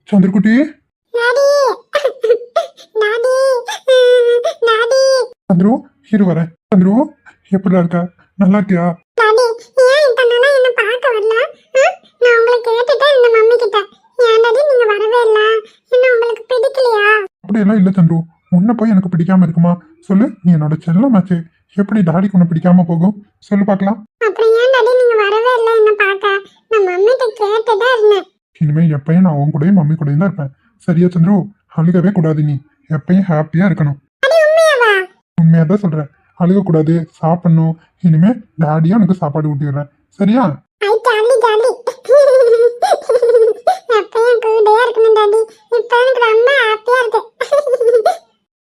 சந்திரகுட்டி சந்துரு இரு வரேன். சந்துரு எப்படிடா இருக்க? நல்லா இருக்கியா? அப்படியெல்லாம் இல்ல சந்துரு, உன்னை போய் எனக்கு பிடிக்காம இருக்குமா சொல்லு? நீ என்னோட செல்லமாச்சு, எப்படி டாடிக்கு உன்னை பிடிக்காம போகும் சொல்லு பாக்கலாம். இனிமே எப்பயும் நான் உன் கூடயும் மம்மி கூடயும் தான் இருப்பேன், சரியா சந்துரு? அழுகவே கூடாது, நீ எப்பயும் ஹாப்பியா இருக்கணும். உண்மையாதான் சொல்றேன், அழுக கூடாது, சாப்பிடணும். இனிமே டாடியா உனக்கு சாப்பாடு ஊட்டிடுறேன், சரியா?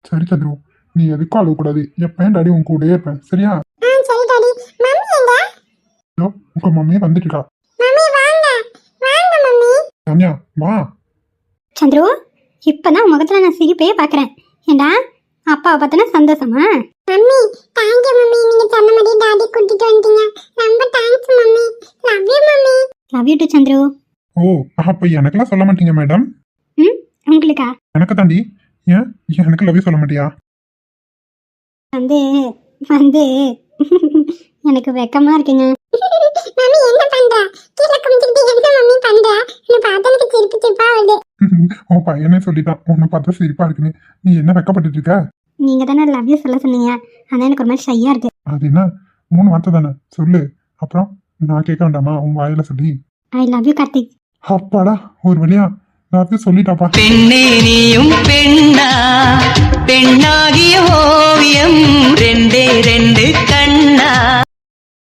சரி சந்துரு, நீ எதுக்கும் அழுக கூடாது, எப்பயும் டாடி உன் கூடயே இருப்பேன், சரியா? இதோ உங்க மம்மியே வந்துட்டு இருக்கா. தன்யா வா. சந்துரு, இப்பதான் முகத்துல நான் சிரிப்பே பாக்குறேன். ஏண்டா அப்பாவை பார்த்தனா சந்தோஷமா? மம்மி தேங்க் யூ மம்மி, நீங்க சொன்ன மாதிரி டாடி கூட்டிட்டு வந்துட்டீங்க. ரொம்ப thanks mummy. Love you mummy. Love you too Chandru. ஓ அப்ப எனக்கெல்லாம் சொல்ல மாட்டீங்க மேடம்? உங்களுக்கா? எனக்கு தாண்டி. ஏன் எனக்கு லவ் சொல்ல மாட்டியா? வந்து வந்து எனக்கு வெக்கமா இருக்குங்க. மம்மி என்ன பண்ற? கீழ குமிஞ்சிட்டு என்ன மம்மி பண்ற? என்ன பார்த்தா எனக்கு சிரிப்பு சிரிப்பா வருது. உன் பையனே சொல்லிட்டான் உன்னை பார்த்தா சிரிப்பா இருக்குன்னு. நீ என்ன வெக்கப்பட்டு இருக்க? நீங்க தானே லவ் யூ சொல்ல சொன்னீங்க, அதான் எனக்கு ஒரு மாதிரி ஷையா இருக்கு. அது என்ன 3 வார்த்தை தானே, சொல்லு. அப்புறம் நான் கேட்க வேண்டாமா உன் வாயில சொல்லி? I love you Karthik. அப்பாடா ஒரு வழியா நான் சொல்லிட்டாப்பா. பெண்ணே நீயும் பெண்ணா, பெண்ணாகிய ஓவியம் ரெண்டே ரெண்டு கண்ணா.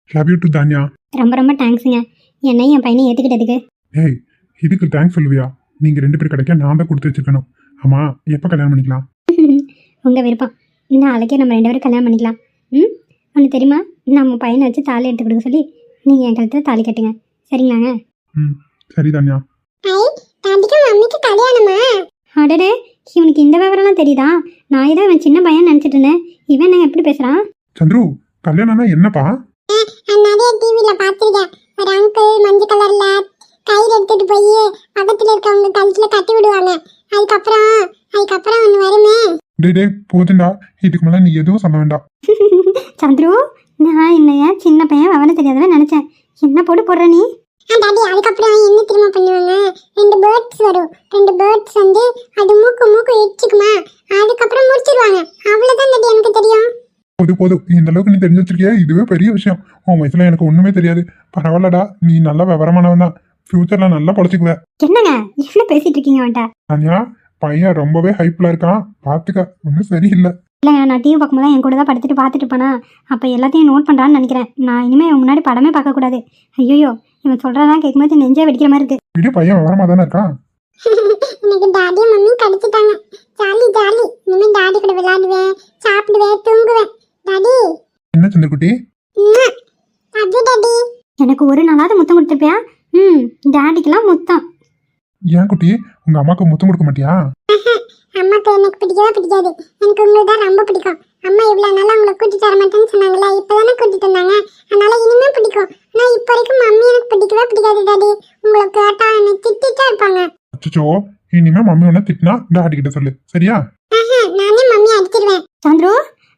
Love you too Dhanya. ரொம்ப ரொம்ப தேங்க்ஸுங்க, என்னையும் என் பையனை ஏத்துக்கிட்டதுக்கு. ஏய் இதுக்கு தேங்க்ஸ் சொல்லுவியா? நீங்க 2 பேர் கிடைக்க நான் தான் கொடுத்து வச்சிருக்கணும். ஆமா எப்ப கல்யாணம் பண்ணிக்கலாம்? உங்க விருப்பம், நாளைக்கே நம்ம 2 பேரும் கல்யாணம் பண்ணிக்கலாம். உனக்கு தெரியுமா, நம்ம பையனை வச்சு தாலி எடுத்து கொடுக்க சொல்லி நீங்க என் கழுத்துல தாலி கட்டுங்க, சரிங்களாங்க? சரி தான்யா. ஐ டாடிக்கு மம்மிக்கு கல்யாணமா? அடடே, இவனுக்கு இந்த விவரம்லாம் தெரியுதா? நான் ஏதோ இவன் சின்ன பையன் நினைச்சிட்டு இருந்தேன். இவன் என்ன எப்படி பேசுறான்? சந்துரு கல்யாணம்னா என்னப்பா? நிறைய டிவில பாத்திருக்கேன். ஒரு அங்கிள் மஞ்சள் கலர்ல கயிறு எடுத்துட்டு போய் பக்கத்துல இருக்கவங்க கழுத்துல கட்டி விடுவாங்க. அதுக்கப்புறம் ஒண்ணு வருமே. டே போதுண்டா, இதுக்கு மேல நீ எதுவும் சொல்ல வேண்டாம். சந்துரு, நான் என்னைய சின்ன பையன் விவரம் தெரியாதவன் நினைச்சேன். என்ன போடுற நீ? டாடி அதுக்கப்புறம் என்ன திரும்ப பண்ணுவாங்க? 2 பேர்ட்ஸ் வரும். 2 பேர்ட்ஸ் வந்து அது மூக்கு எச்சுக்குமா, அதுக்கப்புறம் முடிச்சிருவாங்க. அவ்வளவுதான் டாடி எனக்கு தெரியும். போதும் இந்த அளவுக்கு நீ தெரிஞ்சு வச்சிருக்கியா, இதுவே பெரிய விஷயம். உன் வயசுல எனக்கு ஒண்ணுமே தெரியாது. பரவாயில்லடா, நீ நல்ல விவரமானவன் தான். ஃபியூச்சர்ல நல்லா பழச்சிக்குவ. என்னங்க இவ்வளவு பேசிட்டு இருக்கீங்க அவன்கிட்ட? தான்யா பையன் ரொம்பவே ஹைப்ல இருக்கான், பாத்துக்க. ஒன்னும் சரியில்லை. இல்லைங்க, நான் டிவி பார்க்கும்போது என் கூட தான் படுத்துட்டு பார்த்துட்டு போனா, அப்போ எல்லாத்தையும் நோட் பண்ணுறான்னு நினைக்கிறேன். நான் இனிமேல் இவன் முன்னாடி படமே பார்க்கக்கூடாது. ஐயோ, இவன் சொல்கிறதெல்லாம் கேட்கும்போது நெஞ்சே வெடிக்கிற மாதிரி இருக்கு. வீடியோ பையன் விவரமா தானே இருக்கான். எனக்கு டாடி மம்மி கிடைச்சிட்டாங்க. Jolly jolly. இனிமே டாடி கூட விளையாடுவேன், சாப்பிடுவேன், தூங்குவேன். டாடி என்ன சந்திரகுட்டி? அது டாடி எனக்கு ஒரு நாளாவது முத்தம் கொடுத்துருப்பியா? டாடிக்கெல்லாம் முத்தம். ஏன் குட்டி, உங்க அம்மாக்கு முத்தம் கொடுக்க மாட்டியா? அம்மாக்கு எனக்கு பிடிக்கவே பிடிக்காது. எனக்கு உங்களுக்கு தான் ரொம்ப பிடிக்கும். அம்மா இவ்வளவு நாளா உங்களை கூட்டிட்டு வர மாட்டேன்னு சொன்னாங்களா, இப்பதானே கூட்டிட்டு வந்தாங்க. அதனால இனிமே பிடிக்கும். ஆனா இப்ப வரைக்கும் மம்மி எனக்கு பிடிக்கவே பிடிக்காது டாடி. உங்களை கேட்டா என்னை திட்டிட்டே இருப்பாங்க. அச்சோ, இனிமே மம்மி உன்ன திட்டினா டாடி கிட்ட சொல்லு, சரியா? நானே மம்மி அடிச்சிருவேன். சந்துரு,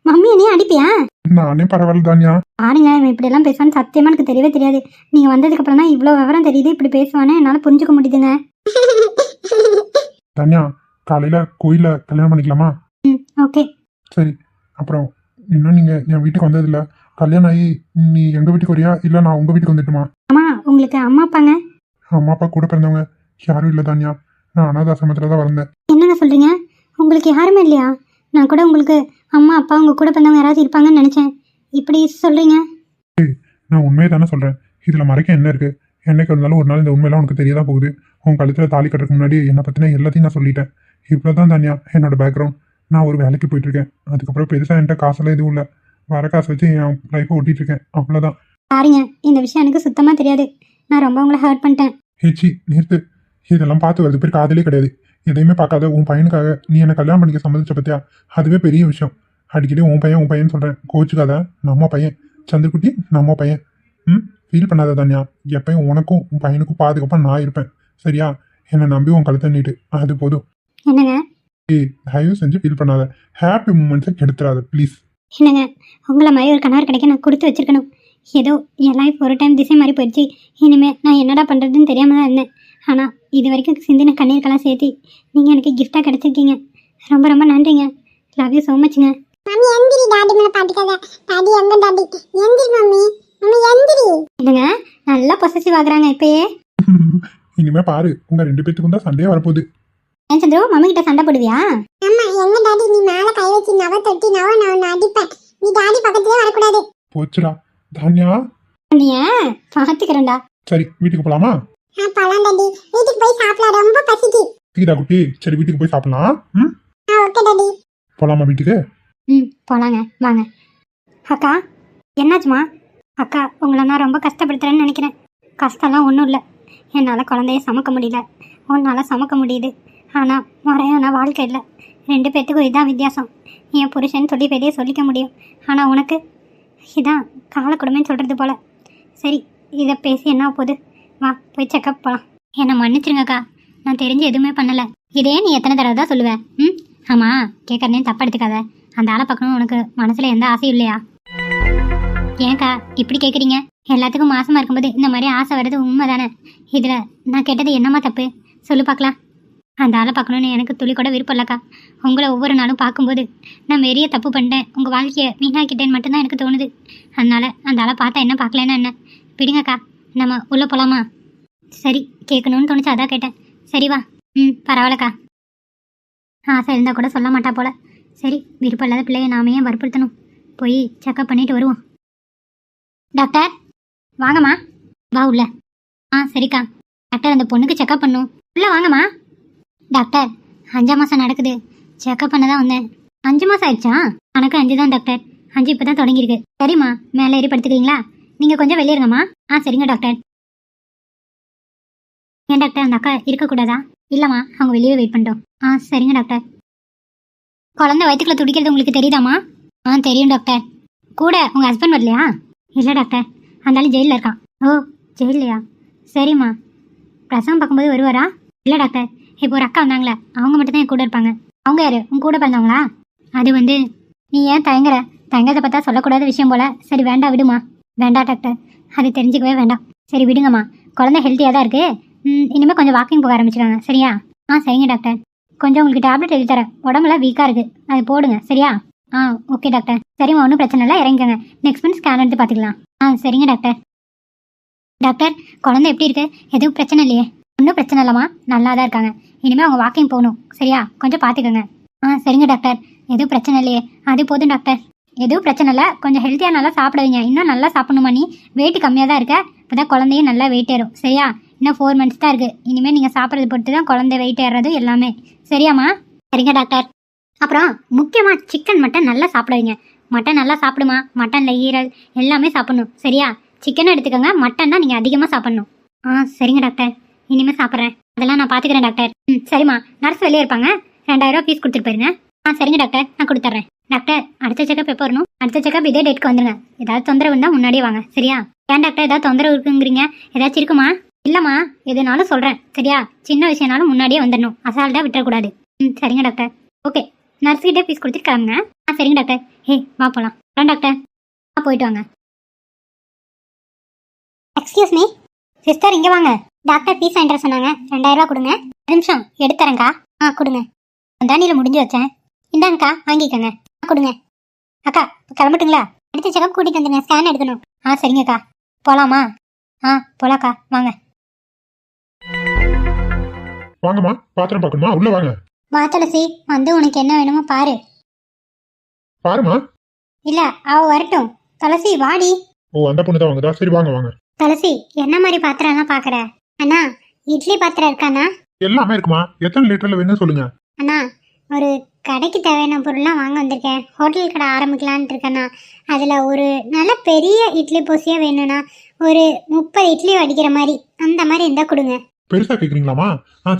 மம்மி என்னையும் அடிப்பியா? நானே பரவாயில்ல தான்யா. பாருங்க, இவன் இப்படி எல்லாம் பேசுவான்னு சத்தியமா எனக்கு தெரியவே தெரியாது. நீங்க வந்ததுக்கு அப்புறம் தான் இவ்வளவு விவரம் தெரியுது. இப்படி பேசுவானே என்னால புரிஞ்சுக்க முடியுதுங்க. தான்யா காலையில கோயில கல்யாணம் பண்ணிக்கலாமா? ஓகே. சரி, அப்புறம் இன்னும் நீங்க என் வீட்டுக்கு வந்ததில்ல. கல்யாணம் ஆகி நீ எங்க வீட்டுக்கு வரியா, இல்ல நான் உங்க வீட்டுக்கு வந்துட்டுமா? அம்மா, உங்களுக்கு அம்மா அப்பாங்க? அம்மா அப்பா கூட பிறந்தவங்க யாரும் இல்ல தான்யா. நான் அனாதாசிரமத்துல தான் வளர்ந்தேன். என்னங்க சொல்றீங்க? உங்களுக்கு யாருமே இல்லையா? நான் கூட உங்களுக்கு அம்மா அப்பா உங்க கூட பிறந்தவங்க யாராவது இருப்பாங்கன்னு நினைச்சேன். இப்படி சொல்றீங்க? நான் உண்மையை தானே சொல்றேன், இதுல மறைக்க என்ன இருக்கு? என்னைக்கு இருந்தாலும் ஒரு நாள் இந்த உண்மையெல்லாம் உனக்கு தெரியதான் போகுது. உன் கழுத்துல தாலி கட்டுறதுக்கு முன்னாடி என்னை பத்தின எல்லாத்தையும் நான் சொல்லிட்டேன். இவ்வளவுதான் தான்யா என்னோட பேக்ரவுண்ட். நான் ஒரு வேலைக்கு போயிட்டு இருக்கேன். அதுக்கப்புறம் பெருசா என்கிட்ட காசெல்லாம் எதுவும் இல்லை. வர காசு வச்சு என் லைஃப்பை ஓட்டிட்டு இருக்கேன், அவ்வளவுதான். பாருங்க, இந்த விஷயம் எனக்கு சுத்தமா தெரியாது. நான் ரொம்ப உங்களை ஹர்ட் பண்ணிட்டேன். ஹேச்சி நிறுத்து, இதெல்லாம் பார்த்து வருது பேர் காதலே கிடையாது. எதையுமே பார்க்காத உன் பையனுக்காக நீ என்னை கல்யாணம் பண்ணிக்க சம்மதிச்ச பத்தியா, அதுவே பெரிய விஷயம். அடிக்கடி உன் பையன் சொல்றேன், கோச்சுக்காத. நம்ம பையன் சந்திரகுட்டி, நம்ம பையன். ஃபீல் பண்ணாத தான்யா. எப்பயும் உனக்கும் உன் பையனுக்கும் பாதுகாப்பாக நான் இருப்பேன், சரியா? என்னை நம்பி உன் கழுத்தை நீட்டு, அது போதும். என்னங்க ஏய், தயவு செஞ்சு ஃபீல் பண்ணாத. ஹாப்பி மூமெண்ட்ஸை கெடுத்துறாத ப்ளீஸ். என்னங்க உங்களை மாதிரி ஒரு கணவர் கிடைக்க நான் கொடுத்து வச்சிருக்கணும். ஏதோ என் லைஃப் ஒரு டைம் திசை மாதிரி போயிடுச்சு. இனிமேல் நான் என்னடா பண்ணுறதுன்னு தெரியாம தான் இருந்தேன். ஆனால் இது வரைக்கும் சிந்தின கண்ணீருக்கெல்லாம் சேர்த்து நீங்கள் எனக்கு கிஃப்டாக கிடச்சிருக்கீங்க. ரொம்ப ரொம்ப நன்றிங்க. லவ் யூ ஸோ மச்ங்க. மம்மி எந்திரி, டாடி மேல பாட்டுக்காத. டாடி எங்க டாடி? எந்திரி மம்மி, மம்மி எந்திரி. என்னங்க நல்லா பொசசிவ் ஆகுறாங்க இப்பயே. இனிமே பாரு, உங்க 2 பேத்துக்கும் தான் சண்டையே வரப்போகுது. ஏன் சந்திரோ மம்மி கிட்ட சண்டை போடுவியா? அம்மா எங்க டாடி? நீ மேல கை வச்சு நவ தொட்டி நவ நான் உன்னை அடிப்பேன். நீ டாடி பக்கத்துலயே வரக்கூடாது. போச்சுடா தானியா. நீ ஏன் பார்த்துக்கிறேன்டா. சரி, வீட்டுக்கு போலாமா? பழம் டாடி, வீட்டுக்கு போய் சாப்பிடலாம், ரொம்ப பசிக்கு. கீதா குட்டி, சரி வீட்டுக்கு போய் சாப்பிடலாம். ம், ஓகே டாடி. போலாமா வீட்டுக்கு? போலாங்க வாங்க. அக்கா என்னாச்சுமா? அக்கா உங்களை நான் ரொம்ப கஷ்டப்படுத்துறேன்னு நினைக்கிறேன். கஷ்டம்லாம் ஒன்றும் இல்லை. என்னால் குழந்தைய சமைக்க முடியல, உன்னால் சமைக்க முடியுது. ஆனால் முறையான வாழ்க்கை இல்லை. 2 பேர்த்துக்கும் இதுதான் வித்தியாசம். என் புருஷன் சொல்லி வெளியே சொல்லிக்க முடியும், ஆனால் உனக்கு இதான் காலக்கொடுமைன்னு சொல்கிறது போல. சரி, இதை பேசி என்ன போகுது? வா போய் செக்கப் போகலாம். என்னை மன்னிச்சிருங்கக்கா, நான் தெரிஞ்சு எதுவுமே பண்ணலை. இதே நீ எத்தனை தடவை தான் சொல்லுவேன்? ஆமாம், கேட்குறனே தப்பு எடுத்துக்காத. அந்த ஆளை பார்க்கணும் உனக்கு மனசில் எந்த ஆசையும் இல்லையா? ஏன்க்கா இப்படி கேட்குறீங்க? எல்லாத்துக்கும் மாசமாக இருக்கும்போது இந்த மாதிரி ஆசை வர்றது உண்மை தானே. இதில் நான் கேட்டது என்னம்மா தப்பு சொல்லு பார்க்கலாம். அந்த ஆளை பார்க்கணுன்னு எனக்கு துளி கூட விருப்பம் இல்லைக்கா. உங்களை ஒவ்வொரு நாளும் பார்க்கும்போது நான் பெரிய தப்பு பண்ணிட்டேன், உங்கள் வாழ்க்கையை வீணாக்கிட்டேன்னு மட்டும்தான் எனக்கு தோணுது. அதனால் அந்த ஆளை பார்த்தா என்ன பார்க்கலன்னா என்ன? விடுங்கக்கா, நம்ம உள்ளே போகலாமா? சரி, கேட்கணும்னு தோணுச்சு அதான் கேட்டேன். சரி வா. பரவாயில்லக்கா. ஆசை இருந்தால் கூட சொல்ல மாட்டா போல. சரி, விருப்பம் இல்லாத பிள்ளையை நாம ஏன் வற்புறுத்தணும்? போய் செக்கப் பண்ணிட்டு வருவோம். டாக்டர் வாங்கம்மா. வா உள்ள. சரிக்கா. டாக்டர் அந்த பொண்ணுக்கு செக்கப் பண்ணும். உள்ள வாங்கம்மா. டாக்டர் 5ஆம் மாதம் நடக்குது, செக்கப் பண்ண தான் வந்தேன். 5 மாதம் ஆயிடுச்சா? எனக்கு 5 தான் டாக்டர். 5 இப்போ தான் தொடங்கியிருக்கு. சரிம்மா, மேலே ஏறி படுத்துக்கிறீங்களா? நீங்கள் கொஞ்சம் வெளியே இருங்கம்மா. சரிங்க டாக்டர். ஏன் டாக்டர் அந்த அக்கா இருக்கக்கூடாதா? இல்லைம்மா, அவங்க வெளியே வெயிட் பண்ணிட்டோம். சரிங்க டாக்டர். குழந்தை வயிற்றுக்குள்ள துடிக்கிறது உங்களுக்கு தெரியுதாம்மா? தெரியும் டாக்டர். கூட உங்கள் ஹஸ்பண்ட் வரலையா? இல்லை டாக்டர், அந்த ஆள் ஜெயிலில் இருக்கான். ஓ, ஜெயிலையா? சரிம்மா. பிரசவம் பார்க்கும்போது வருவாரா? இல்லை டாக்டர், இப்போ ஒரு அக்கா வந்தாங்களே, அவங்க மட்டும்தான் என் கூட இருப்பாங்க. அவங்க யாரு? உங்க கூட பிறந்தவங்களா? அது வந்து நீ ஏன் தயங்கத்தை பார்த்தா சொல்லக்கூடாத விஷயம் போல. சரி வேண்டாம் விடுமா. வேண்டாம் டாக்டர், அது தெரிஞ்சுக்கவே வேண்டாம். சரி விடுங்கம்மா, குழந்தை ஹெல்த்தியாக தான் இருக்குது. இனிமேல் கொஞ்சம் வாக்கிங் போக ஆரம்பிச்சிடுவாங்க. சரியா? சரிங்க டாக்டர். கொஞ்சம் உங்களுக்கு டேப்லெட் எழுதி தரேன், உடம்புலாம் வீக்காக இருக்குது, அது போடுங்க. சரியா? Okay doctor. சரிம்மா, ஒன்றும் பிரச்சனை இல்லை, இறங்கிக்கோங்க. நெக்ஸ்ட் மந்த் ஸ்கேன் எடுத்து பார்த்துக்கலாம். சரிங்க டாக்டர். டாக்டர் குழந்தை எப்படி இருக்கு? எதுவும் பிரச்சனை இல்லையே? ஒன்றும் பிரச்சனை இல்லைம்மா, நல்லா தான் இருக்காங்க. இனிமேல் அவங்க வாக்கிங் போகணும். சரியா? கொஞ்சம் பார்த்துக்கோங்க. சரிங்க டாக்டர். எதுவும் பிரச்சனை இல்லையே? அது போதும் டாக்டர். எதுவும் பிரச்சனை இல்லை, கொஞ்சம் ஹெல்த்தியாக நல்லா சாப்பிடுவீங்க. இன்னும் நல்லா சாப்பிடணுமா? நீ வெயிட் கம்மியாக தான் இருக்க, இப்போ தான் குழந்தையும் நல்லா வெயிட் ஏறும். சரியா? இன்னும் 4 months தான் இருக்குது. இனிமேல் நீங்கள் சாப்பிட்றது பொறுத்து தான் குழந்தை வெயிட் ஏறுறது எல்லாமே. சரியாம்மா? சரிங்க டாக்டர். அப்புறம் முக்கியமாக சிக்கன் மட்டன் நல்லா சாப்பிடுவீங்க. மட்டன் நல்லா சாப்பிடுமா? மட்டனில் ஈரல் எல்லாமே சாப்பிடணும். சரியா? சிக்கனும் எடுத்துக்கோங்க, மட்டன் தான் நீங்கள் அதிகமாக சாப்பிடணும். சரிங்க டாக்டர், இனிமேல் சாப்பிட்றேன். அதெல்லாம் நான் பார்த்துக்கிறேன் டாக்டர். சரிம்மா, நர்ஸ் வெளியே இருப்பாங்க, 2000 ஃபீஸ் கொடுத்துட்டு போயிருங்க. சரிங்க டாக்டர், நான் கொடுத்துட்றேன். டாக்டர் அடுத்த செக்கப் எப்போ வரணும்? அடுத்த செக்கப் இதே டேட்க்கு வந்துடுங்க. ஏதாவது தொந்தரவு இருந்தால் முன்னாடியே வாங்க. சரியா? ஏன் டாக்டர், ஏதாவது தொந்தரவு இருக்குங்கிறீங்க? ஏதாச்சும் இருக்குமா? இல்லைம்மா, எதுனாலும் சொல்கிறேன். சரியா? சின்ன விஷயம்னாலும் முன்னாடியே வந்துடணும், அசால்ட்டாக விட்டுறக்கூடாது. சரிங்க டாக்டர். ஓகே, நர்ஸ்கிட்டே ஃபீஸ் கொடுத்துட்டு கிளம்புங்க. சரிங்க டாக்டர். வா போகலாம். டாக்டர் போயிட்டு வாங்க. எக்ஸ்கியூஸ் மீ சிஸ்டர், இங்கே வாங்க. டாக்டர் ஃபீஸ் வாங்கிட்டு சொன்னாங்க, 2000 கொடுங்க. 1 நிமிஷம் எடுத்துறேங்க்கா. கொடுங்க. தானியில் முடிஞ்சு வச்சேன். இந்தாங்கக்கா, வாங்கிக்கோங்க. கொடுங்க. அக்கா கிளம்பட்டுங்களா? அடுத்த செக்கப் கூட்டிகிட்டு வந்துடுங்க, ஸ்கேன் எடுக்கணும். சரிங்கக்கா. போகலாமா? போகலாக்கா, வாங்க. வாங்கம்மா, பாத்திரம் பார்க்கணுமா? உள்ள வாங்க. வா துளசி, வந்து உனக்கு என்ன வேணுமோ பாரு. பாருமா. இல்லை, அவ வரட்டும். துளசி வாடி. ஓ, அந்த பொண்ணு தான் வாங்குதா? சரி வாங்க வாங்க. துளசி, என்ன மாதிரி பாத்திரம்லாம் பார்க்குற? அண்ணா, இட்லி பாத்திரம் இருக்காண்ணா? எல்லாமே இருக்குமா? எத்தனை லிட்டர்ல வேணும்னு சொல்லுங்க. அண்ணா, ஒரு கடைக்கு தேவையான பொருள்லாம் வாங்க வந்திருக்கேன். ஹோட்டல் கடை ஆரம்பிக்கலான்ட்டு இருக்கேண்ணா. அதில் ஒரு நல்ல பெரிய இட்லி பொசியாக வேணும்ண்ணா. ஒரு 30 இட்லி வடிக்கிற மாதிரி, அந்த மாதிரி இருந்தால் கொடுங்க. பெருசா கேக்குறீங்களாமா?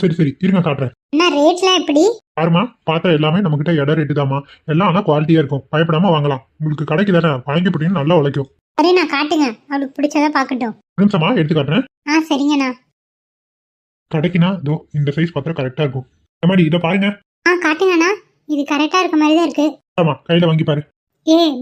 சரி சரி, இருங்க காட்டுறேன். அண்ணா, ரேட்லாம் எப்படி? பாருமா, பாத்திரம் எல்லாமே நம்மகிட்ட இட ரேட்டு தாமா. எல்லாம் ஆனால் குவாலிட்டியா இருக்கும், பயப்படாம வாங்கலாம். உங்களுக்கு கடைக்கு தானே, வாங்கி போட்டீங்கன்னா நல்லா உழைக்கும். சரிண்ணா, காட்டுங்க, அவளுக்கு பிடிச்சதை பார்க்கட்டும். நிமிஷமா எடுத்து காட்டுறேன். சரிங்கண்ணா. கடைக்குனா இதோ இந்த சைஸ் பார்த்தா கரெக்டா இருக்கும். மாதிரி இதை பாருங்க. காட்டுங்கண்ணா. இது கரெக்டாக இருக்க மாதிரி தான் இருக்கு. ஆமா, கையில வாங்கி பாரு.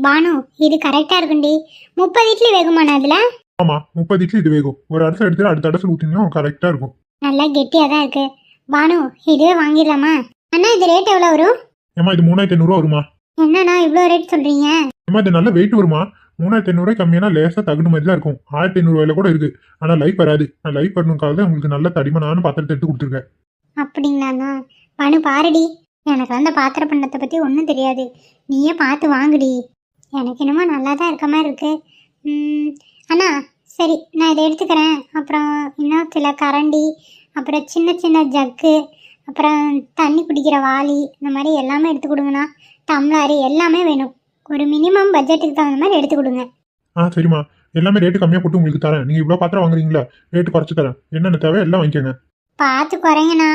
பானு, இது கரெக்டாக இருக்குண்டி. 30 இட்லி வேகுமாண்ணா அதில்? ஆமா, 30 இட்லி இது வேகும். ஒரு அரிசி எடுத்து அடுத்த அரிசி ஊற்றினா கரெக்டா இருக்கும். நல்லா கெட்டியாக தான் இருக்கு. பானு, இதுவே வாங்கிடலாமா? அண்ணா, இது ரேட் எவ்வளோ வரும்? ஏமா இது 3500 வருமா? என்னண்ணா இவ்வளோ ரேட் சொல்கிறீங்க? ஏமா இது நல்ல வெயிட் வருமா? 3500 கம்மியான லேசா தகுடு மாதிரி தான் இருக்கும். 1500 கூட இருக்கு. ஆனா லைஃப் வராது. நான் லைஃப் வரணுக்காக தான் உங்களுக்கு நல்ல தடிமனான பாத்திரத்தை எடுத்து கொடுத்துருக்கேன். அப்படிங்களாண்ணா? பானு பாருடி, எனக்கு அந்த பாத்திர பண்டத்தை பற்றி ஒன்றும் தெரியாது. நீயே பார்த்து வாங்குடி. எனக்கு என்னமோ நல்லா தான் இருக்க மாதிரி இருக்கு. அண்ணா சரி, நான் இதை எடுத்துக்கிறேன். அப்புறம் இன்னும் சில கரண்டி, அப்புறம் சின்ன சின்ன ஜக்கு, அப்புறம் தண்ணி குடிக்கிற வாளி, இந்த மாதிரி எல்லாமே எடுத்து கொடுங்கண்ணா. டம்ளாரு எல்லாமே வேணும். ஒரு மினிமம் பட்ஜெட்டுக்கு தகுந்த மாதிரி எடுத்து கொடுங்க. சரிம்மா, எல்லாமே ரேட்டு கம்மியாக போட்டு உங்களுக்கு தரேன். நீங்கள் இவ்வளோ பாத்திரம் வாங்குறீங்களா, ரேட்டு குறைச்சி தரேன். என்னென்ன தேவை எல்லாம் வாங்கிக்கோங்க. பார்த்து குறைங்கண்ணா,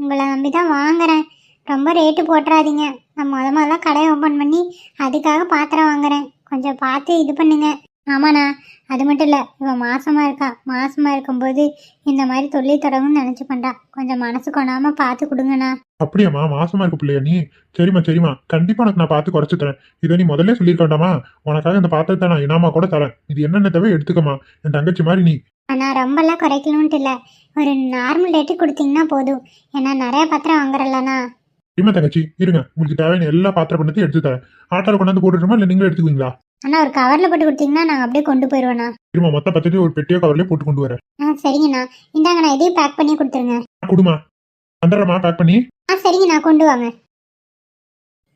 உங்களை நம்பி தான் வாங்குறேன். ரொம்ப ரேட்டு போட்டுறாதீங்க. நான் முதல்ல கடையை ஓப்பன் பண்ணி அதுக்காக பாத்திரம் வாங்குறேன். கொஞ்சம் பார்த்து இது பண்ணுங்க. ஆமாண்ணா, அது மட்டும் இல்லை, இவன் மாசமாக இருக்கா. மாசமாக இருக்கும்போது இந்த மாதிரி தொழில் தொடங்கும்னு நினச்சி பண்ணுறா. கொஞ்சம் மனசு கொண்டாமல் பார்த்து கொடுங்கண்ணா. அப்படியாம்மா, மாசமா இருக்க பிள்ளையா நீ? சரிம்மா, கண்டிப்பா உனக்கு நான் பார்த்து குறைச்சு தரேன். இதை நீ முதல்ல சொல்லியிருக்காண்டாமா? உனக்காக இந்த பாத்திரத்தை நான் இனாமா கூட தரேன். இது என்னென்ன தேவை எடுத்துக்கமா, என் தங்கச்சி மாதிரி நீ. அண்ணா, ரொம்பலாம் குறைக்கணும்ட்டு இல்லை, ஒரு நார்மல் ரேட்டு கொடுத்தீங்கன்னா போதும். ஏன்னா நிறைய பாத்திரம் வாங்குறல்லண்ணா. சரிம்மா தங்கச்சி, இருங்க, உங்களுக்கு தேவையான எல்லா பாத்திரம் பண்ணத்தையும் எடுத்து தரேன். ஆட்டோவில் கொண்டாந்து போட்டுருமா, இல்லை நீங்களே எடுத்துக்குவீங்களா? அண்ணா, ஒரு கவரில் போட்டு கொடுத்தீங்கன்னா நாங்கள் அப்படியே கொண்டு போயிடுவோண்ணா. சரிம்மா, மொத்த பத்தத்தையும் ஒரு பெட்டியோ கவர்லேயே போட்டு கொண்டு வரேன். சரிங்கண்ணா. இந்தாங்கண்ணா, இதையும் பேக் பண்ணி கொடுத்துருங்க. கொடுமா, வந்துடுறமா பேக் பண்ணி. சரிங்கண்ணா, கொண்டு வாங்க.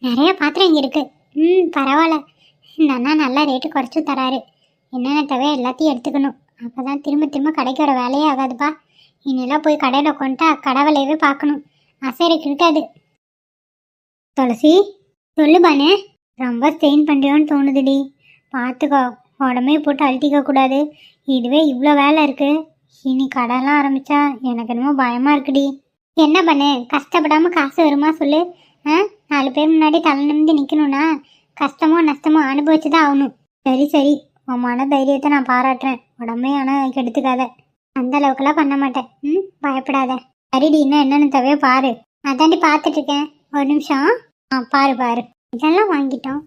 நிறைய பாத்திரம் இங்கே இருக்கு. பரவாயில்ல, இந்த அண்ணா நல்லா ரேட்டு குறைச்சி தராரு. என்னென்ன தேவை எல்லாத்தையும் எடுத்துக்கணும். அப்போ தான் திரும்ப திரும்ப கடைக்கு வர வேலையே ஆகாதுப்பா. இன்னெல்லாம் போய் கடையில் உட்காந்துட்டா கடை வேலையவே பார்க்கணும். அசைருக்கு இருக்காது. துளசி, சொல்லு பானு. ரொம்ப ஸ்டெயின் பண்ணுறியோன்னு தோணுதுடி. பார்த்துக்கோ, உடம்பே போட்டு அழட்டிக்க கூடாது. இதுவே இவ்வளோ வேலை இருக்கு. இனி கடைலாம் ஆரம்பிச்சா எனக்கு என்னமோ பயமாக இருக்குடி. என்ன பண்ணு, கஷ்டப்படாமல் காசு வருமா சொல்லு. 4 பேர் முன்னாடி தலை நிமிந்து நிற்கணும்னா கஷ்டமோ நஷ்டமோ அனுபவிச்சு தான் ஆகணும். சரி, உன் மன தைரியத்தை நான் பாராட்டுறேன். உடம்பே ஆனால் கெடுத்துக்காத. அந்த அளவுக்குலாம் பண்ண மாட்டேன். பயப்படாத. சரிடி, இன்னும் என்னென்ன தேவையோ பாரு. அதாண்டி பார்த்துட்டு இருக்கேன். ஒரு நிமிஷம். பாரு. இதெல்லாம் வாங்கிட்டோம்.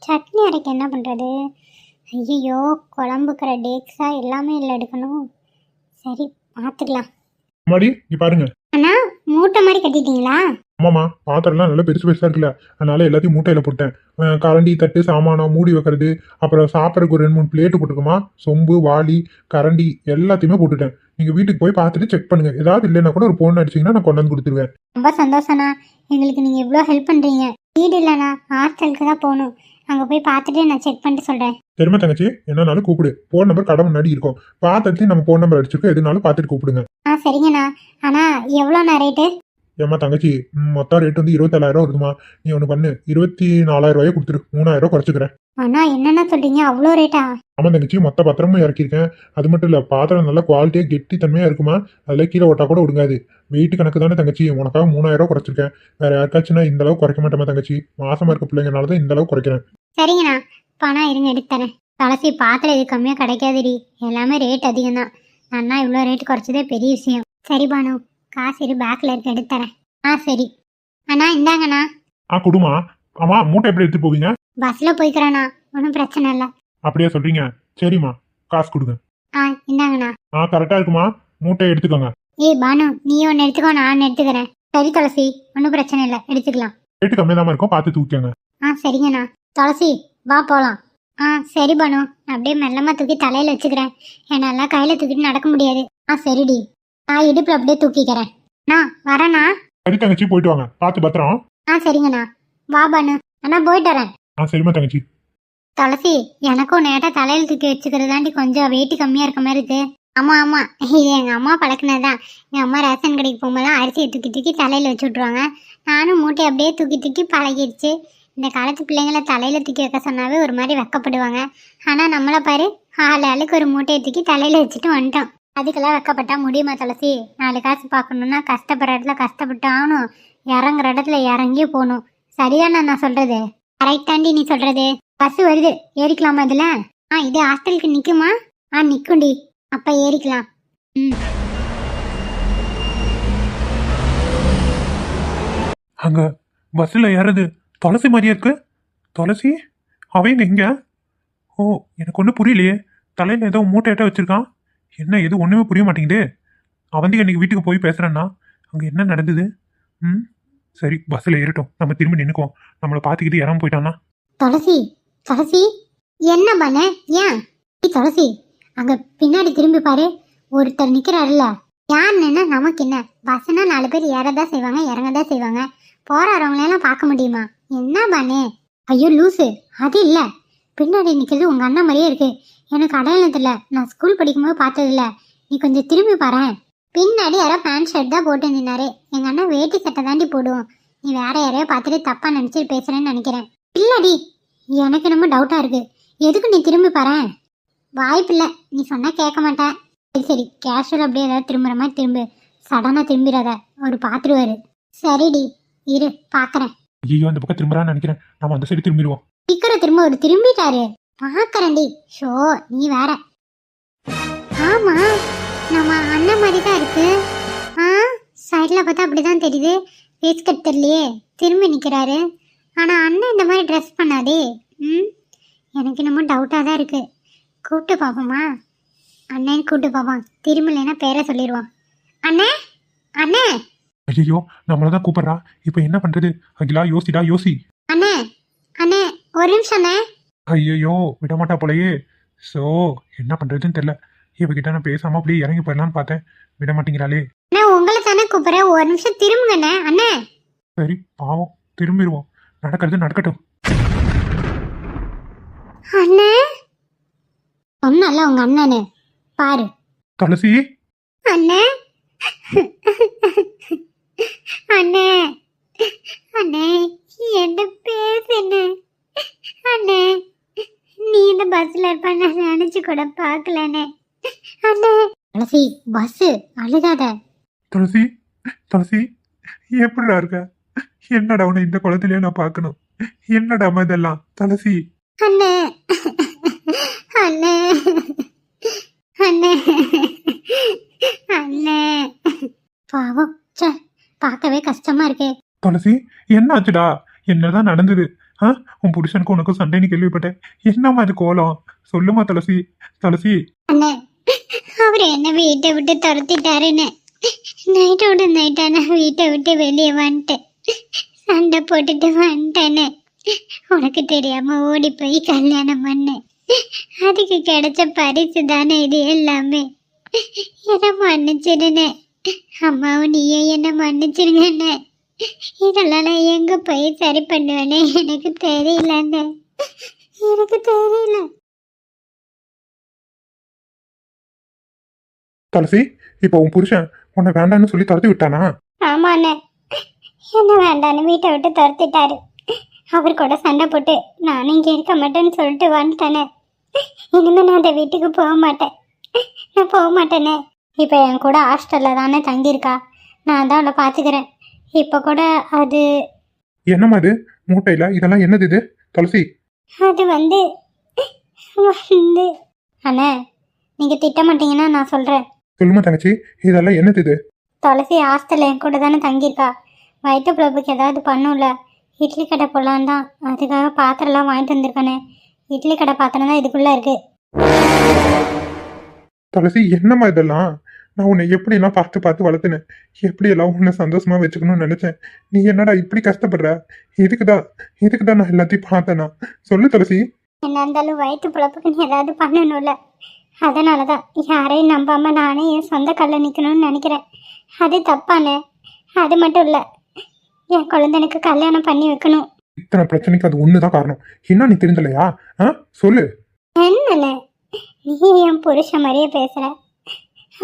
சட்னி அரைக்க என்ன பண்ணுறது? ஐயோ, குழம்புக்கிற டேக்ஸா எல்லாமே இல்லை எடுக்கணும். சரி, பார்த்துக்கலாம். பாருங்க அண்ணா, மூட்டை மாதிரி கட்டிட்டீங்களா? ஆமாம்மா, பாத்திரம்லாம் நல்லா பெருசு பெருசாக இருக்குல்ல, அதனால எல்லாத்தையும் மூட்டையில் போட்டேன். கரண்டி, தட்டு, சாமானம் மூடி வைக்கிறது, அப்புறம் சாப்பிட்றதுக்கு ஒரு 2-3 பிளேட்டு போட்டுக்கோமா. சொம்பு, வாளி, கரண்டி எல்லாத்தையுமே போட்டுட்டேன். நீங்கள் வீட்டுக்கு போய் பார்த்துட்டு செக் பண்ணுங்க. ஏதாவது இல்லைன்னா கூட ஒரு ஃபோன் அடிச்சிங்கன்னா நான் கொண்டு வந்து கொடுத்துருவேன். ரொம்ப சந்தோஷண்ணா, எங்களுக்கு நீங்கள் இவ்வளோ ஹெல்ப் பண்ணுறீங்க. வீடு இல்லைண்ணா, ஹாஸ்டலுக்கு தான் போகணும். அங்கே போய் பார்த்துட்டு நான் செக் பண்ணிட்டு சொல்கிறேன். தெரியுமா தங்கச்சி, என்னன்னாலும் கூப்பிடு. ஃபோன் நம்பர் கடை முன்னாடி இருக்கும். பார்த்துட்டு நம்ம ஃபோன் நம்பர் அடிச்சிருக்கோம். எதுனாலும் பார்த்துட்டு கூப்பிடுங்க. சரிங்கண்ணா. ஆனால் எவ்வளோண்ணா ரேட்டு? ஏம்மா தங்கச்சி, மொத்தம் ரேட் வந்து 27,000 வருதுமா. நீ ஒன்று பண்ணு, 24,000 கொடுத்துரு. 3,000 குறைச்சிக்கிறேன். அண்ணா, என்னென்ன சொல்கிறீங்க, அவ்வளோ ரேட்டா? ஆமாம் தங்கச்சி, மொத்த பாத்திரமும் இறக்கியிருக்கேன். அது மட்டும் இல்லை, பாத்திரம் நல்லா குவாலிட்டியாக கெட்டி தன்மையாக இருக்குமா. அதில் கீழே ஓட்டா கூட ஒடுங்காது. வெயிட் கணக்கு தானே தங்கச்சி. உனக்காக 3,000 குறைச்சிருக்கேன். வேற யாருக்காச்சுன்னா இந்த அளவுக்கு குறைக்க மாட்டேமா தங்கச்சி. மாசமா இருக்க பிள்ளைங்கனால தான் இந்த அளவுக்கு குறைக்கிறேன். சரிங்கண்ணா, பணம் இருங்க எடுத்துறேன். துளசி, பாத்திரம் இது கம்மியாக கிடைக்காதுடி. எல்லாமே ரேட் அதிகம் தான். அண்ணா இவ்வளோ ரேட் குறைச்சதே பெரிய விஷயம். சரி பானு, காசு இரு, பேக்கில் இருக்க எடுத்துறேன். சரி அண்ணா, இந்தாங்கண்ணா. கொடுமா. ஆமா, மூட்டை எப்படி எடுத்து போவீங்க? பஸ்ஸில் போய்க்கிறேண்ணா, ஒன்றும் பிரச்சனை இல்லை. அப்படியே சொல்றீங்க. சரிம்மா, காசு கொடுங்க. இந்தாங்கண்ணா. கரெக்டா இருக்குமா, மூட்டையை எடுத்துக்கோங்க. பானு, நீ ஒன்று எடுத்துக்கோ, நான் எடுத்துக்கிறேன். சரி துளசி, ஒன்றும் பிரச்சனை இல்லை, எடுத்துக்கலாம். ரேட்டு கம்மியாக தான் இருக்கும், பார்த்து தூக்கிங்க. சரிங்கண்ணா. துளசி, வா போகலாம். சரி பானு, அப்படியே மெல்லமாக தூக்கி தலையில் வச்சுக்கிறேன். என்னால் கையில் தூக்கிட்டு நடக்க முடியாது. சரிடி, நான் இடுப்பில் அப்படியே தூக்கிக்கிறேன். வரேண்ணா. சரி தங்கச்சி, போயிட்டு வாங்க. பார்த்து பத்திரம். சரிங்கண்ணா. வா பானு. அண்ணா, போயிட்டு வரேன். சரிம்மா தங்கச்சி. துளசி, எனக்கும் நேட்டா தலையில் தூக்கி வச்சுக்கிறதாண்டி கொஞ்சம் வெயிட் கம்மியாக இருக்க மாதிரி இருக்கு. ஆமாம், இது எங்கள் அம்மா பழக்கினதுதான். எங்கள் அம்மா ரேஷன் கடைக்கு போகும்போது அரிசியை தூக்கி தூக்கி தலையில் வச்சு விட்ருவாங்க. நானும் மூட்டை அப்படியே தூக்கி தூக்கி பழகிடுச்சு. இந்த காலத்து பிள்ளைங்களை தலையில் தூக்கி வைக்க சொன்னாவே ஒரு மாதிரி வெக்கப்படுவாங்க. ஆனால் நம்மளை பாரு, ஆளுக்கு ஒரு மூட்டையை தூக்கி தலையில் வச்சுட்டு வந்துட்டோம். அதுக்கெல்லாம் வெக்கப்பட்டா முடியுமா துளசி? 4 காசு பார்க்கணுன்னா கஷ்டப்படுற இடத்துல கஷ்டப்பட்டு ஆகணும், இறங்குற இடத்துல இறங்கியே போகணும். சரிதானே நான் சொல்றது? கரெக்டாண்டி நீ சொல்றது. பஸ் வருது, ஏறிக்கலாமா இதில்? இது ஹாஸ்டலுக்கு நிற்குமா? நிற்கும்டி. அப்போ ஏறிக்கலாம். அங்க பஸ்ஸில் ஏறது துளசி மாதிரியா இருக்கு. துளசி அவங்க இங்க. ஓ, எனக்கு ஒன்றும் புரியலையே. தலையில் ஏதோ மூட்டையிட்ட வச்சிருக்கான். என்ன எது ஒன்றுமே புரிய மாட்டேங்குது. அவந்திக்கு இன்னைக்கு வீட்டுக்கு போய் பேசுகிறேன்னா அங்கே என்ன நடந்தது? ம், சரி பஸ்ஸில் ஏறட்டும், நம்ம திரும்பி நின்றுக்குவோம். நம்மளை பார்த்துக்கிட்டு இறங்க போயிட்டான்னா. துளசி, துளசி, என்ன பண்ண? ஏன் துளசி, அங்க பின்னாடி திரும்பி பாரு, ஒருத்தர் நிக்கிறாருல்ல. யாருன்னா நமக்கு என்ன? பஸ்னா 4 பேர் ஏறதான் செய்வாங்க, இறங்கதான் செய்வாங்க. போறவங்களெல்லாம் பார்க்க முடியுமா? என்ன பண்ணு? ஐயோ லூசு, அது இல்ல, பின்னாடி நிக்கிறது உங்க அண்ணன் மாதிரியே இருக்கு. எனக்கு அடையாளம் தெரியல, நான் ஸ்கூல் படிக்கும்போது பார்த்தது இல்ல. நீ கொஞ்சம் திரும்பி பாரு. பின்னாடி யாரோ பேண்ட் ஷர்ட் தான் போட்டு நின்னாரு. எங்க அண்ணன் வேட்டி சட்டை தாண்டி போடுவோம். நீ வேற யாரையோ பார்த்துட்டு தப்பா நினைச்சிட்டு பேசுறேன்னு நினைக்கிறேன். இல்லடி, எனக்கு என்னமோ டவுட்டா இருக்கு. எதுக்கு நீ திரும்பி பாரு? வாய்ப்பில்லை, நீ சொன்னா கேட்க மாட்டேன். சரி சரி, கேஷுவல் அப்படியே ஏதாவது திரும்புற மாதிரி திரும்பு. சடனா திரும்பிடாத, அவர் பார்த்துருவாரு. சரிடி, இரு பாக்குறேன். ஐயோ, அந்த பக்கம் திரும்புறான்னு நினைக்கிறேன். நம்ம அந்த சைடு திரும்பிடுவோம். சீக்கிரம் திரும்ப, ஒரு திரும்பிட்டாரு. பாக்குறேன்டி. ஷோ, நீ வேற. ஆமா, நம்ம அண்ணன் மாதிரி தான் இருக்கு. ஆ, சைட்ல பார்த்தா அப்படிதான் தெரியுது. ஃபேஸ் கட் தெரியலையே, திரும்பி நிக்கிறாரு. ஆனா அண்ணன் இந்த மாதிரி ட்ரெஸ் பண்ணாதே. ம், எனக்கு என்னமோ டவுட்டா தான் இருக்கு. கூப்பிட்டு பார்ப்போமா? அண்ணன் கூப்பிட்டு பார்ப்பான். திரும்பலைன்னா பேரை சொல்லிடுவான். அண்ணே, அண்ணே. ஐயோ, நம்மளதான் கூப்பிடுறா. இப்போ என்ன பண்றது? அகிலா, யோசிடா யோசி. அண்ணே, அண்ணே, ஒரு நிமிஷம் அண்ணே. ஐயோ, விடமாட்டா போலயே. ஸோ என்ன பண்றதுன்னு தெரியல. இவகிட்ட நான் பேசாம அப்படியே இறங்கி போயிடலான்னு பார்த்தேன், விட மாட்டேங்கிறாளே. நான் உங்களை தானே கூப்பிடுறேன், ஒரு நிமிஷம் திரும்புங்கண்ணே. அண்ணே. சரி பாவம், திரும்பிடுவோம். நடக்கிறது நடக்கட்டும். அண்ணே, சொன்னல உங்க அண்ணனு பாரு. துளசி, அண்ணே, அண்ணே, அண்ணே, என்ன பேசுன்னு? அண்ணே, நீ இந்த பஸ்ல இருப்ப நான் நினைச்சு கூட பாக்கலண்ணே. அண்ணே. துளசி, பஸ் அழுகாத. துளசி, துளசி, எப்படிடா இருக்க? என்னடா உன்னை இந்த குளத்திலேயே நான் பார்க்கணும். என்னடா இதெல்லாம்? துளசி. அண்ணே, அண்ணே, அண்ணே, அண்ணே. பாவம், சே, பார்க்கவே கஷ்டமா இருக்கே. துளசி, என்ன ஆச்சுடா? என்னதான் நடந்தது? உன் புருஷனுக்கு உனக்கும் சண்டைன்னு கேள்விப்பட்டேன். என்னம்மா இது கோலம்? சொல்லுமா துளசி. துளசி. அண்ணே, அவரு என்ன வீட்டை விட்டு துரத்திட்டாருன்னு நைட்டோட நைட்டா நான் வீட்டை விட்டு வெளியே வந்துட்டேன். சண்டை போட்டுட்டு வந்துட்டேன்னு உனக்கு தெரியாம ஓடி போய் கல்யாணம் பண்ணேன். அதுக்கு கிடைச்ச பரிசு தானே இது எல்லாமே. என்ன மன்னிச்சிருனே. அம்மாவும் நீயும் என்ன மன்னிச்சிருங்கண்ணே. இதெல்லாம் நான் எங்க போய் சரி பண்ணுவேன்னு எனக்கு தெரியலண்ணே, எனக்கு தெரியல. துளசி, இப்போ உன் புருஷன் உன்னை வேண்டான்னு சொல்லி துரத்தி விட்டானா? ஆமாண்ணே, என்ன வேண்டான்னு வீட்டை விட்டு துரத்திட்டாரு. அவர் கூட சண்டை போட்டு நானும் இங்கே இருக்க மாட்டேன்னு சொல்லிட்டு வந்துட்டேனே. இனிமே நான் அந்த வீட்டுக்கு போக மாட்டேன், நான் போக மாட்டேனே. இப்போ என் கூட ஹாஸ்டலில் தானே தங்கியிருக்கா, நான் தான் அவளை பார்த்துக்கிறேன். இப்போ கூட அது என்னம்மா இது மூட்டையில? இதெல்லாம் என்னது இது துளசி? அது வந்து அண்ணே, நீங்கள் திட்ட மாட்டீங்கன்னா நான் சொல்கிறேன். சொல்லுமா தங்கச்சி, இதெல்லாம் என்னது இது? துளசி ஹாஸ்டலில் என் கூட தானே தங்கியிருக்கா. வயிற்று பிழப்புக்கு ஏதாவது பண்ணும்ல, இட்லி கடை போடலான் தான். அதுக்காக பாத்திரம்லாம் வாங்கிட்டு வந்திருக்கானே. இட்லி கடை பாத்திரம் தான் இதுக்குள்ளே இருக்குது. துளசி, என்னம்மா இதெல்லாம்? நான் உன்னை எப்படியெல்லாம் பார்த்து பார்த்து வளர்த்துனேன். எப்படியெல்லாம் உன்னை சந்தோஷமா வச்சுக்கணும்னு நினைச்சேன். நீ என்னடா இப்படி கஷ்டப்படுற? இதுக்குதான் நான் எல்லாத்தையும் பார்த்தேனா? சொல்லு துளசி. என்ன இருந்தாலும் வயிற்று பிழப்புக்குன்னு ஏதாவது பண்ணணும்ல, அதனால தான் யாரையும் நம்பாமல் நானே என் சொந்த கல்ல நிற்கணும்னு நினைக்கிறேன். அது தப்பானே. அது மட்டும் இல்லை, என் குழந்தைனுக்கு கல்யாணம் பண்ணி வைக்கணும். இத்தனை பிரச்சனைக்கு அது ஒண்ணுதான் காரணம். என்ன நீ தெரிஞ்சலையா? சொல்லு. என்னண்ணே, நீ என் புருஷன் மாதிரியே பேசுற.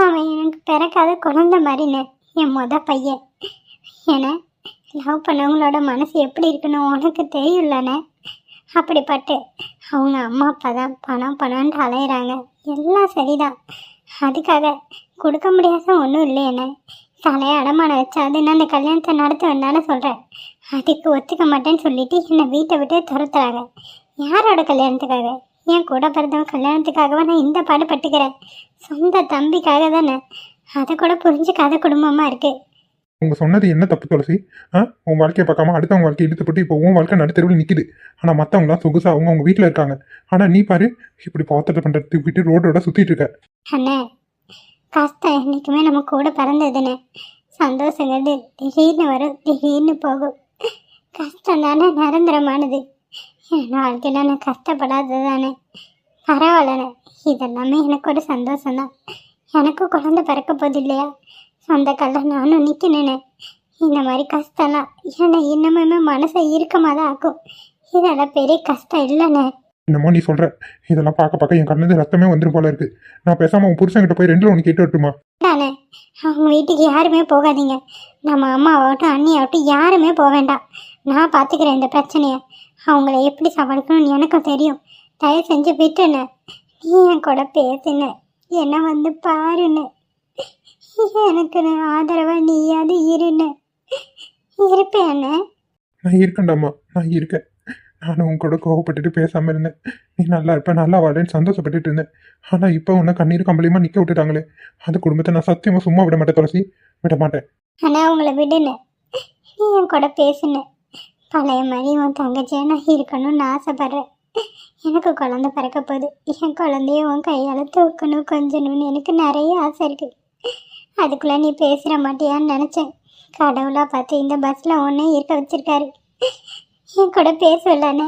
அவன் எனக்கு பிறக்காத குழந்தை மாதிரின்னு, என் பையன். ஏன்னா லவ் பண்ணவங்களோட மனசு எப்படி இருக்குன்னு உனக்கு தெரியும்லண்ணே. அப்படிப்பட்டு அவங்க அம்மா அப்பா தான் பணம்னு அலையிறாங்க. எல்லாம் சரிதான், அதுக்காக கொடுக்க முடியாத ஒன்றும் இல்லையண்ணே. தலையை அடமானம் வச்சாது நான் அந்த கல்யாணத்தை நடத்த வேண்டான்னு சொல்கிறேன். அதுக்கு ஒத்துக்க மாட்டேன்னு சொல்லிட்டு என்னை வீட்டை விட்டு துரத்துறாங்க. யாரோட கல்யாணத்துக்காக? என் கூட பிறந்தவன் கல்யாணத்துக்காகவா நான் இந்த பாடுபட்டுக்கிறேன்? சொந்த தம்பிக்காக தானே. அதை கூட புரிஞ்சுக்காத குடும்பமாக இருக்குது. உங்க சொன்னது என்ன தப்பு துளசி? உன் வாழ்க்கையை பார்க்காம அடுத்தவங்க வாழ்க்கையை இழுத்துப்பட்டு இப்போ உன் வாழ்க்கை நடுத்தெருவில் நிக்குது. ஆனா மத்தவங்களாம் சொகுசா அவங்க வீட்டுல இருக்காங்க. ஆனா நீ பாரு, இப்படி பாத்திரத்தை பண்றதுக்கு விட்டு ரோடோட சுத்திட்டு இருக்க. அண்ணே, கஷ்டம் என்றைக்குமே நம்ம கூட பிறந்ததுண்ணே. சந்தோஷங்கிறது திடீர்னு வரும், திடீர்னு போகும். கஷ்டம் தானே நிரந்தரமானது. என் வாழ்க்கையில் நான் கஷ்டப்படாதது தானே. பரவாயில்லண்ணே, இதெல்லாமே எனக்கு ஒரு சந்தோஷம்தான். எனக்கும் குழந்தை பிறக்க போகுது இல்லையா? சொந்த கல்ல நானும் நிற்கணுண்ணே. இந்த மாதிரி கஷ்டம்லாம் என்னை இன்னமுமே மனசை இறுக்கமாக தான் ஆக்கும். இதெல்லாம் பெரிய கஷ்டம் இல்லைண்ணே. என்னமோ நீ சொல்ற, இதெல்லாம் பார்க்க பார்க்க என் கண்ணுல ரத்தமே வந்துரும் போல இருக்கு. நான் பேசாம உன் புருஷன்கிட்ட போய் 2ல 1 கேட்டு வரட்டுமா? தானே, அவங்க வீட்டுக்கு யாருமே போகாதீங்க. நம்ம அம்மாவாகட்டும் அண்ணியாகட்டும் யாருமே போக வேண்டாம். நான் பார்த்துக்கிறேன் இந்த பிரச்சனையை. அவங்கள எப்படி சமாளிக்கணும்னு எனக்கும் தெரியும். தயவு செஞ்சு விட்டுன்னு நீ என் கூட பேசுன, என்னை வந்து பாருன்னு, எனக்கு ஆதரவா நீயாவது இருன்னு. இருப்பேன்னு நான் இருக்கேன்டாம்மா, நான் இருக்கேன். நானும் உன் கூட கோவப்பட்டுட்டு பேசாம இருந்தேன். நீ நல்லா இருப்ப, நல்லா வாழன்னு சந்தோஷப்பட்டுட்டு இருந்தேன். ஆனா இப்போ உன்னை கண்ணீர் கம்பளியமா நிக்க விட்டுட்டாங்களே, அந்த குடும்பத்தை நான் சத்தியமா சும்மா விட மாட்டேன் துளசி, விட மாட்டேன். ஆனால் அவங்கள விடுன்னு நீ என் கூட பேசுன. பழைய மாதிரி உன் தங்கச்சியா நான் இருக்கணும்னு ஆசைப்படுறேன். எனக்கு குழந்தை பிறக்க போகுது. என் குழந்தைய உன் கையால் தூக்கணும், கொஞ்சணும்னு எனக்கு நிறைய ஆசை இருக்கு. அதுக்குள்ளே நீ பேசுகிற மாட்டியான்னு நினச்சேன். கடவுளாக பார்த்து இந்த பஸ்ஸில் ஒன்றே இருக்க வச்சிருக்காரு. என் கூட பேசுவல்லண்ணே,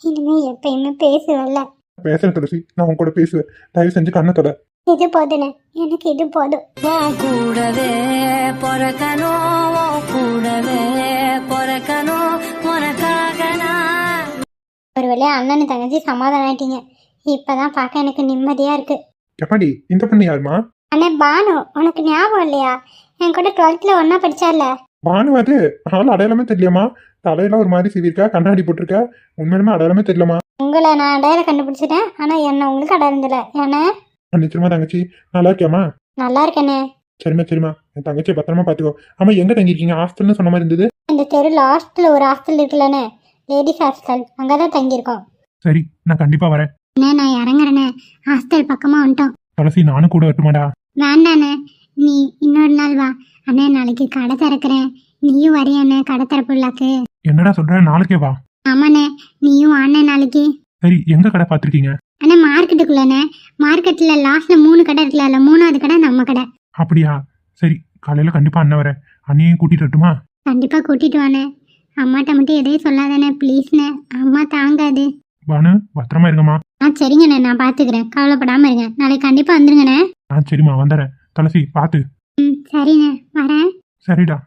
இனிமே எப்பயுமே பேசுவல்ல. பேசுறேன் துளசி, நான் உன் கூட பேசுவேன். தயவு செஞ்சு கண்ணத்தோட. இது போதுண்ணே, எனக்கு இது போதும். உன் கூடவே பொறக்கணும், உன் கூடவே பொறக்கணும், உனக்காக நான். ஒரு வேளையா அண்ணனு தங்கச்சி சமாதானம் ஆயிட்டீங்க. இப்பதான் பார்க்க எனக்கு நிம்மதியா இருக்கு. எப்பாடி இந்த பொண்ணு யாருமா? அண்ணே பானு, உனக்கு ஞாபகம் இல்லையா? என் கூட 12th ஒன்னா படிச்சால. பானு அது? ஆள் அடையாளமே தெரியலமா. தலையில ஒரு மாதிரி சிவிருக்கா, கண்ணாடி போட்டிருக்கா. உண்மையுமே அடையாளமே தெரியலமா. உங்களை நான் அடையாளம் கண்டுபிடிச்சிட்டேன், ஆனா என்ன உங்களுக்கு அடையாளம் தெரியல. ஏன்னா நிச்சயமா தங்கச்சி நல்லா இருக்கியாமா? நல்லா இருக்கேனே. சரிம்மா சரிம்மா, என் தங்கச்சியை பத்திரமா பாத்துக்கோ. ஆமா, எங்க தங்கிருக்கீங்க? ஹாஸ்டல்னு சொன்ன மாதிரி இருந்தது. இந்த தெரு லாஸ்ட்ல ஒரு ஹாஸ்டல் இருக்குல்லண்ணே, லேடிஸ் ஹாஸ்டல், அங்கதான் தங்கியிருக்கோம். சரி, நான் கண்டிப்பா வரேன். அண்ணே நான் இறங்குறேனே, ஹாஸ்டல் பக்கமா வந்துட்டோம். துளசி, நானும் கூட வரட்டுமாடா? வேண்டாண்ணே, நீ இன்னொரு நாள் வா. அண்ணே நாளைக்கு கடை திறக்கிறேன், நீயும் வரையண்ணே கடை திறப்புள்ளாக்கு. என்னடா சொல்ற? நாளைக்கே வா. ஆமாண்ணே, நீயும் வாண்ணே நாளைக்கு. சரி, எங்க கடை பாத்திருக்கீங்க? அண்ணே மார்க்கெட்டுக்குள்ளண்ணே, மார்க்கெட்ல லாஸ்ட்ல 3 கடை இருக்குல்ல, 3வது கடை நம்ம கடை. அப்படியா? சரி, காலையில கண்டிப்பா அண்ணன் வரேன். அண்ணியையும் கூட்டிட்டு வரட்டுமா? கண்டிப்பா கூட்டிட்டு வாண்ணே. அம்மாட்ட மட்டும் எதையும் சொல்லாதானே ப்ளீஸ்ண்ணே, அம்மா தாங்காது. பானு, பத்திரமா இருங்கம்மா. சரிங்கண்ணே, நான் பாத்துக்கிறேன், கவலைப்படாம இருங்க. நாளைக்கு கண்டிப்பா வந்துருங்கண்ணே. சரிம்மா, வந்துடுறேன். துளசி, பாத்து. சரிண்ணே, வரேன். சரிடா.